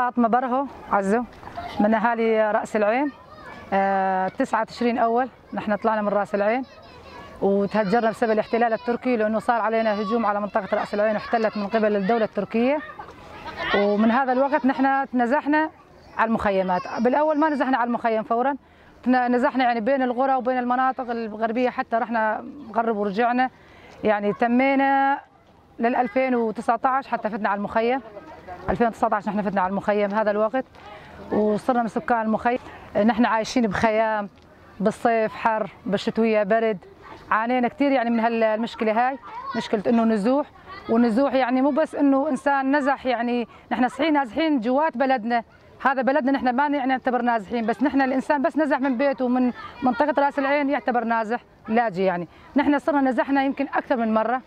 فاطمة برهو عزو من أهالي رأس العين. 9 تشرين أول نحن طلعنا من رأس العين وتهجرنا بسبب الاحتلال التركي، لأنه صار علينا هجوم على منطقة رأس العين واحتلت من قبل الدولة التركية. ومن هذا الوقت نحن نزحنا على المخيمات. بالأول ما نزحنا على المخيم فورا، نزحنا يعني بين القرى وبين المناطق الغربية، حتى رحنا غرب ورجعنا، يعني تمينا لل 2019 حتى فتنا على المخيم. 2019 نحن فتنا على المخيم هذا الوقت وصرنا من سكان المخيم. نحن عايشين بخيام، بالصيف حر، بالشتوية برد. عانينا كثير يعني من هالمشكلة هاي، مشكلة انه نزوح. والنزوح يعني مو بس انه انسان نزح، يعني نحن صحيح نازحين جوات بلدنا، هذا بلدنا نحن ما نعتبر نازحين، بس نحن الانسان بس نزح من بيته من منطقة راس العين يعتبر نازح لاجئ. يعني نحن صرنا نزحنا يمكن اكثر من مرة،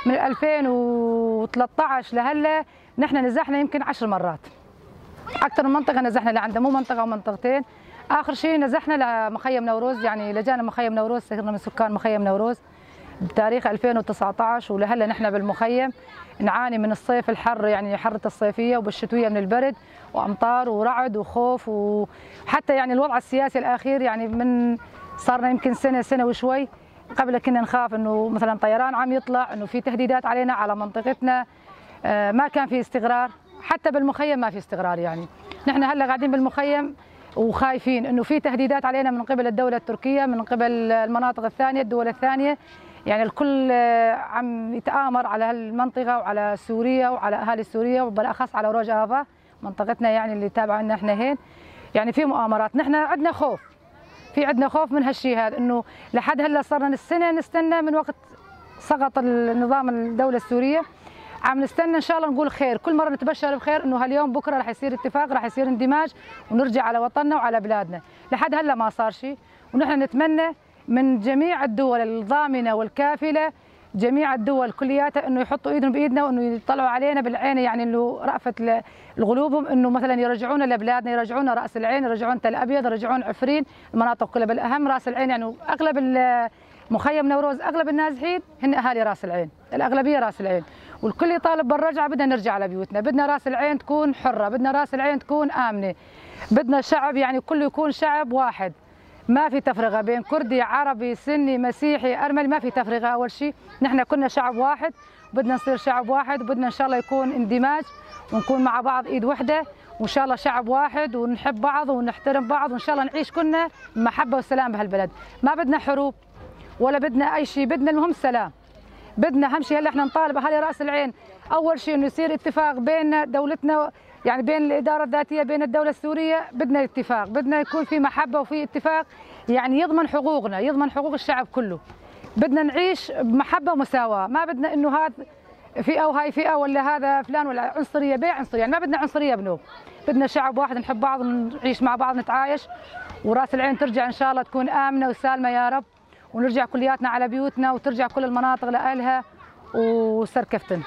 من 2013 لهلا نحن نزحنا يمكن 10 مرات. اكثر من منطقة نزحنا لعندها، مو منطقة ومنطقتين. اخر شيء نزحنا لمخيم نوروز، يعني لجانا مخيم نوروز، صرنا من سكان مخيم نوروز بتاريخ 2019 ولهلا نحن بالمخيم نعاني من الصيف الحر، يعني حرة الصيفية، وبالشتوية من البرد وامطار ورعد وخوف. وحتى يعني الوضع السياسي الاخير يعني من صارنا يمكن سنة وشوي، قبل كنا نخاف انه مثلا طيران عم يطلع، انه في تهديدات علينا على منطقتنا. ما كان في استقرار، حتى بالمخيم ما في استقرار. يعني نحن هلا قاعدين بالمخيم وخايفين انه في تهديدات علينا من قبل الدولة التركية، من قبل المناطق الثانية، الدول الثانية. يعني الكل عم يتآمر على هالمنطقة وعلى سوريا وعلى اهالي سوريا، وبالاخص على روج آفا منطقتنا يعني اللي تابعه لنا احنا هين. يعني في مؤامرات، نحن عندنا خوف، عندنا خوف من هالشيء هذا، انه لحد هلا صرنا السنة نستنى من وقت سقط النظام الدولة السورية، عم نستنى ان شاء الله نقول خير، كل مره نتبشر بخير انه هاليوم بكره رح يصير اتفاق، رح يصير اندماج ونرجع على وطننا وعلى بلادنا. لحد هلا ما صار شيء، ونحن نتمنى من جميع الدول الضامنه والكافله، جميع الدول كلياتها، انه يحطوا ايدهم بايدنا وانه يطلعوا علينا بالعين، يعني انه رأفة قلوبهم، انه مثلا يرجعونا لبلادنا، يرجعونا راس العين، يرجعون تل ابيض، يرجعون عفرين، المناطق كلها، بالاهم راس العين. يعني اغلب مخيم نوروز اغلب النازحين هن اهالي راس العين، الاغلبيه راس العين، والكل يطالب بالرجعه. بدنا نرجع على بيوتنا، بدنا راس العين تكون حره، بدنا راس العين تكون امنه، بدنا شعب يعني كله يكون شعب واحد، ما في تفرقه بين كردي، عربي، سني، مسيحي، ارملي، ما في تفرقه. اول شيء نحن كنا شعب واحد، بدنا نصير شعب واحد، وبدنا ان شاء الله يكون اندماج ونكون مع بعض ايد وحده، وان شاء الله شعب واحد ونحب بعض ونحترم بعض، وان شاء الله نعيش كلنا بمحبه وسلام بهالبلد. ما بدنا حروب ولا بدنا اي شيء، بدنا المهم سلام. بدنا اهم شيء هلا احنا نطالب اهالي راس العين، اول شيء انه يصير اتفاق بين دولتنا، يعني بين الاداره الذاتيه، بين الدوله السوريه، بدنا اتفاق، بدنا يكون في محبه وفي اتفاق، يعني يضمن حقوقنا، يضمن حقوق الشعب كله. بدنا نعيش بمحبه ومساواه، ما بدنا انه هذا فئه وهاي فئه، ولا هذا فلان، ولا عنصريه بيع عنصريه، يعني ما بدنا عنصريه بنوب. بدنا شعب واحد نحب بعض ونعيش مع بعض نتعايش، وراس العين ترجع ان شاء الله تكون امنه وسالمه يا رب، ونرجع كلياتنا على بيوتنا، وترجع كل المناطق لأهلها وسركفتن.